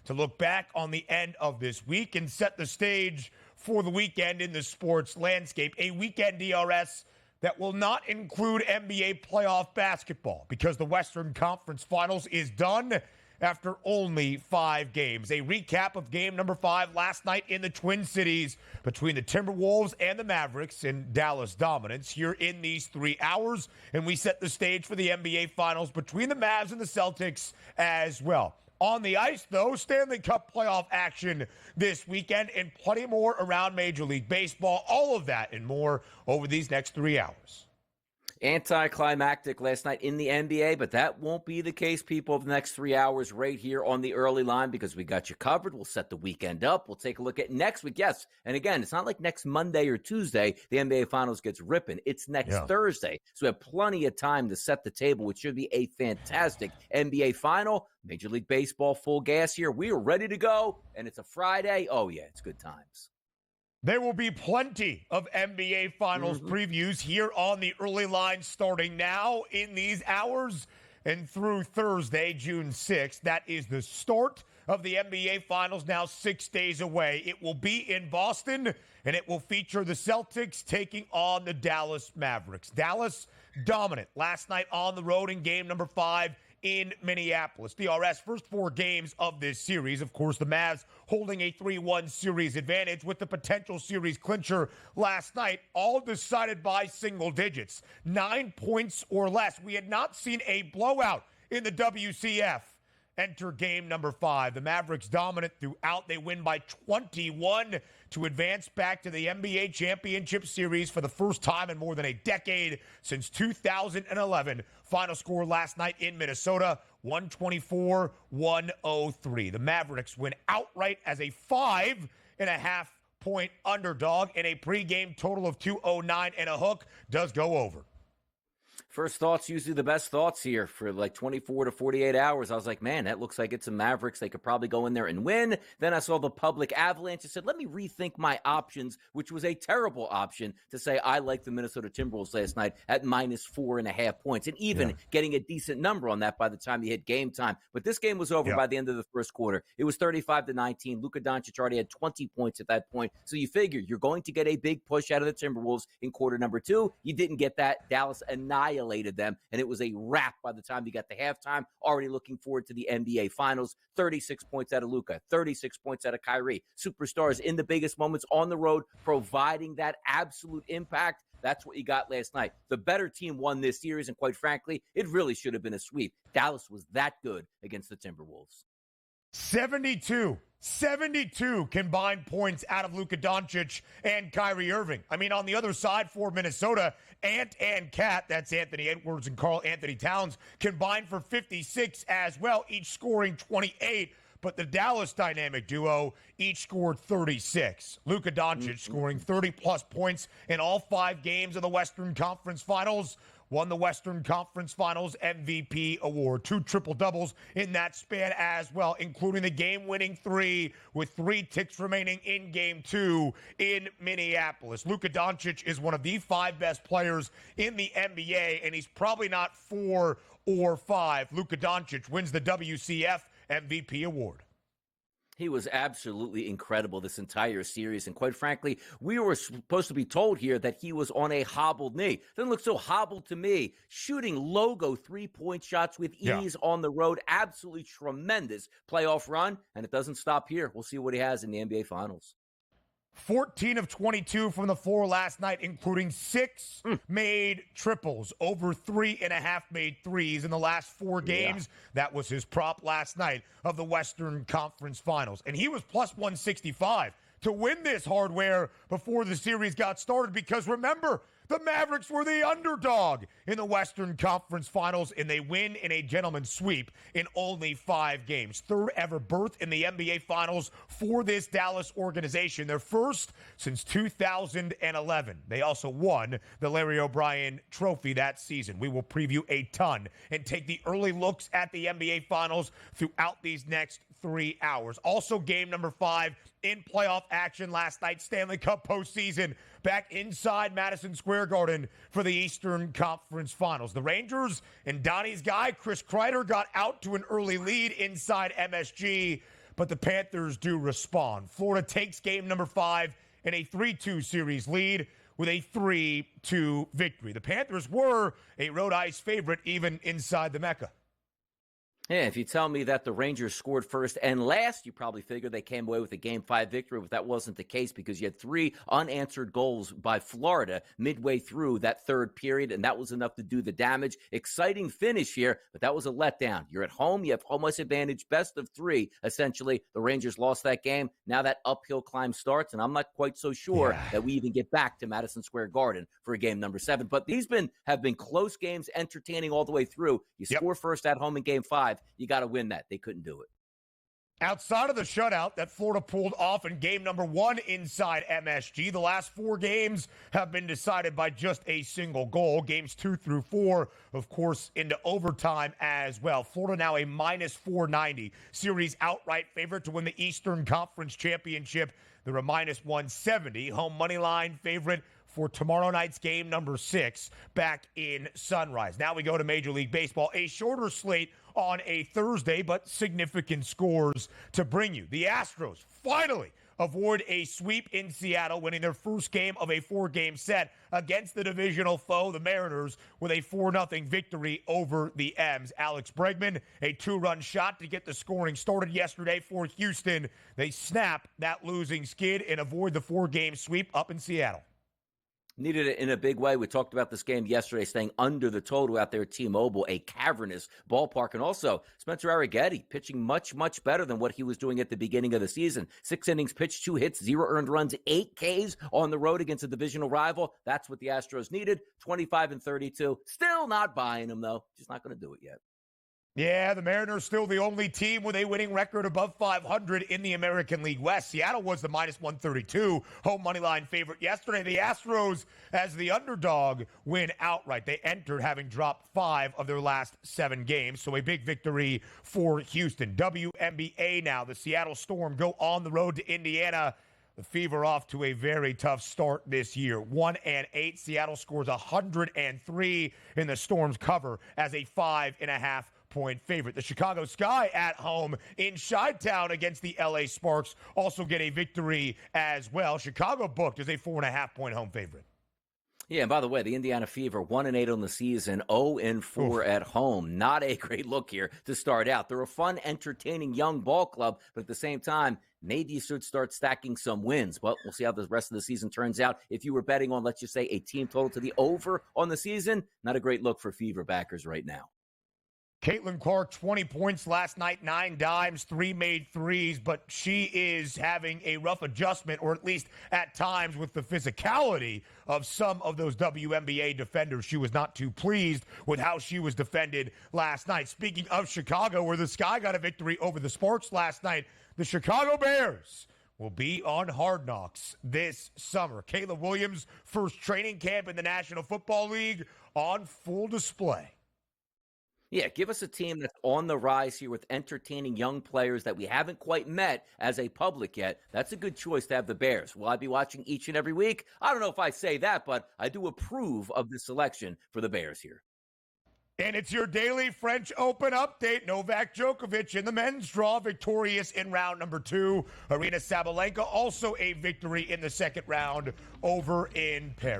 to look back on the end of this week and set the stage for the weekend in the sports landscape. A weekend DRS that will not include NBA playoff basketball because the Western Conference Finals is done after only 5 games. A recap of game number 5 last night in the Twin Cities between the Timberwolves and the Mavericks in Dallas dominance here in these 3 hours. And we set the stage for the NBA Finals between the Mavs and the Celtics as well. On the ice, though, Stanley Cup playoff action this weekend and plenty more around Major League Baseball. All of that and more over these next 3 hours. Anticlimactic last night in the NBA, but that won't be the case, people, of the next 3 hours right here on the early line because we got you covered. We'll set the weekend up. We'll take a look at next week. Yes, and again, it's not like next Monday or Tuesday the NBA Finals gets ripping. It's next Thursday, so we have plenty of time to set the table, which should be a fantastic NBA Final. Major League Baseball full gas here. We are ready to go, and it's a Friday. Oh, yeah, it's good times. There will be plenty of NBA Finals previews here on the early line starting now in these hours and through Thursday, June 6th. That is the start of the NBA Finals, now 6 days away. It will be in Boston, and it will feature the Celtics taking on the Dallas Mavericks. Dallas dominant last night on the road in game number 5 in Minneapolis. DRS first 4 games of this series. Of course, the Mavs holding a 3-1 series advantage with the potential series clincher last night, all decided by single digits. 9 points or less. We had not seen a blowout in the WCF. Enter game number 5. The Mavericks dominant throughout. They win by 21 to advance back to the NBA Championship Series for the first time in more than a decade since 2011. Final score last night in Minnesota, 124-103. The Mavericks win outright as a 5.5-point underdog, and a pregame total of 209 and a hook does go over. First thoughts, usually the best thoughts here for like 24 to 48 hours. I was like, man, that looks like it's a Mavericks. They could probably go in there and win. Then I saw the public avalanche. I said, let me rethink my options, which was a terrible option to say I like the Minnesota Timberwolves last night at minus 4.5 points and even getting a decent number on that by the time you hit game time. But this game was over by the end of the first quarter. It was 35-19. Luka Doncic already had 20 points at that point. So you figure you're going to get a big push out of the Timberwolves in quarter number 2. You didn't get that. Dallas annihilated them, and it was a wrap by the time you got to halftime. Already looking forward to the NBA Finals. 36 points out of Luka, 36 points out of Kyrie. Superstars in the biggest moments on the road, providing that absolute impact. That's what you got last night. The better team won this series, and quite frankly, it really should have been a sweep. Dallas was that good against the Timberwolves. 72 combined points out of Luka Doncic and Kyrie Irving. I mean, on the other side for Minnesota, Ant and Cat, that's Anthony Edwards and Karl Anthony Towns, combined for 56 as well, each scoring 28. But the Dallas dynamic duo each scored 36. Luka Doncic scoring 30-plus points in all 5 games of the Western Conference Finals. Won the Western Conference Finals MVP award. 2 triple-doubles in that span as well, including the game-winning 3 with 3 ticks remaining in Game 2 in Minneapolis. Luka Doncic is one of the 5 best players in the NBA, and he's probably not 4 or 5. Luka Doncic wins the WCF MVP award. He was absolutely incredible this entire series. And quite frankly, we were supposed to be told here that he was on a hobbled knee. Doesn't look so hobbled to me. Shooting logo 3-point shots with ease on the road. Absolutely tremendous playoff run. And it doesn't stop here. We'll see what he has in the NBA Finals. 14 of 22 from the floor last night, including 6 made triples, over 3.5 made threes in the last 4 games. That was his prop last night of the Western Conference Finals. And he was plus 165 to win this hardware before the series got started because, remember, the Mavericks were the underdog in the Western Conference Finals, and they win in a gentleman's sweep in only 5 games. 3rd ever berth in the NBA Finals for this Dallas organization. Their first since 2011. They also won the Larry O'Brien Trophy that season. We will preview a ton and take the early looks at the NBA Finals throughout these next 3 hours. Also, game number 5 in playoff action last night, Stanley Cup postseason, back inside Madison Square Garden for the Eastern Conference Finals. The Rangers and Donnie's guy, Chris Kreider, got out to an early lead inside MSG, but the Panthers do respond. Florida takes game number 5 in a 3-2 series lead with a 3-2 victory. The Panthers were a road ice favorite even inside the Mecca. Yeah, if you tell me that the Rangers scored first and last, you probably figure they came away with a Game 5 victory, but that wasn't the case because you had 3 unanswered goals by Florida midway through that third period, and that was enough to do the damage. Exciting finish here, but that was a letdown. You're at home. You have home ice advantage, best of 3, essentially. The Rangers lost that game. Now that uphill climb starts, and I'm not quite so sure that we even get back to Madison Square Garden for a game number 7. But these have been close games, entertaining all the way through. You score first at home in Game 5. You got to win that. They couldn't do it. Outside of the shutout that Florida pulled off in game number 1 inside MSG, the last 4 games have been decided by just a single goal. Games 2 through 4, of course, into overtime as well. Florida now a minus 490 series outright favorite to win the Eastern Conference Championship. They're a minus 170 home money line favorite for tomorrow night's game number 6 back in Sunrise. Now we go to Major League Baseball. A shorter slate on a Thursday, but significant scores to bring you. The Astros finally avoid a sweep in Seattle, winning their first game of a 4-game set against the divisional foe, the Mariners, with a 4-0 victory over the M's. Alex Bregman, a 2-run shot to get the scoring started yesterday for Houston. They snap that losing skid and avoid the 4-game sweep up in Seattle. Needed it in a big way. We talked about this game yesterday, staying under the total out there at T-Mobile, a cavernous ballpark. And also, Spencer Arrighetti pitching much, much better than what he was doing at the beginning of the season. 6 innings pitched, 2 hits, 0 earned runs, 8 Ks on the road against a divisional rival. That's what the Astros needed. 25-32. Still not buying him, though. Just not going to do it yet. Yeah, the Mariners still the only team with a winning record above 500 in the American League West. Seattle was the minus 132 home money line favorite yesterday. The Astros, as the underdog, win outright. They entered having dropped 5 of their last 7 games, so a big victory for Houston. WNBA now. The Seattle Storm go on the road to Indiana. The Fever off to a very tough start this year. 1-8. Seattle scores 103 in the Storm's cover as a 5.5-point favorite. The Chicago Sky at home in Chi-Town against the LA Sparks also get a victory as well. Chicago booked as a 4.5-point home favorite. Yeah, and by the way, the Indiana Fever 1-8 on the season, 0-4 at home. Not a great look here to start out. They're a fun, entertaining young ball club, but at the same time, maybe you should start stacking some wins. But we'll see how the rest of the season turns out. If you were betting on, let's just say, a team total to the over on the season, not a great look for Fever backers right now. Caitlin Clark, 20 points last night, 9 dimes, 3 made threes, but she is having a rough adjustment, or at least at times with the physicality of some of those WNBA defenders. She was not too pleased with how she was defended last night. Speaking of Chicago, where the Sky got a victory over the Sparks last night, the Chicago Bears will be on Hard Knocks this summer. Kayla Williams' first training camp in the National Football League on full display. Yeah, give us a team that's on the rise here with entertaining young players that we haven't quite met as a public yet. That's a good choice to have the Bears. Will I be watching each and every week? I don't know if I say that, but I do approve of the selection for the Bears here. And it's your daily French Open update. Novak Djokovic in the men's draw, victorious in round number 2. Arina Sabalenka also a victory in the second round over in Paris.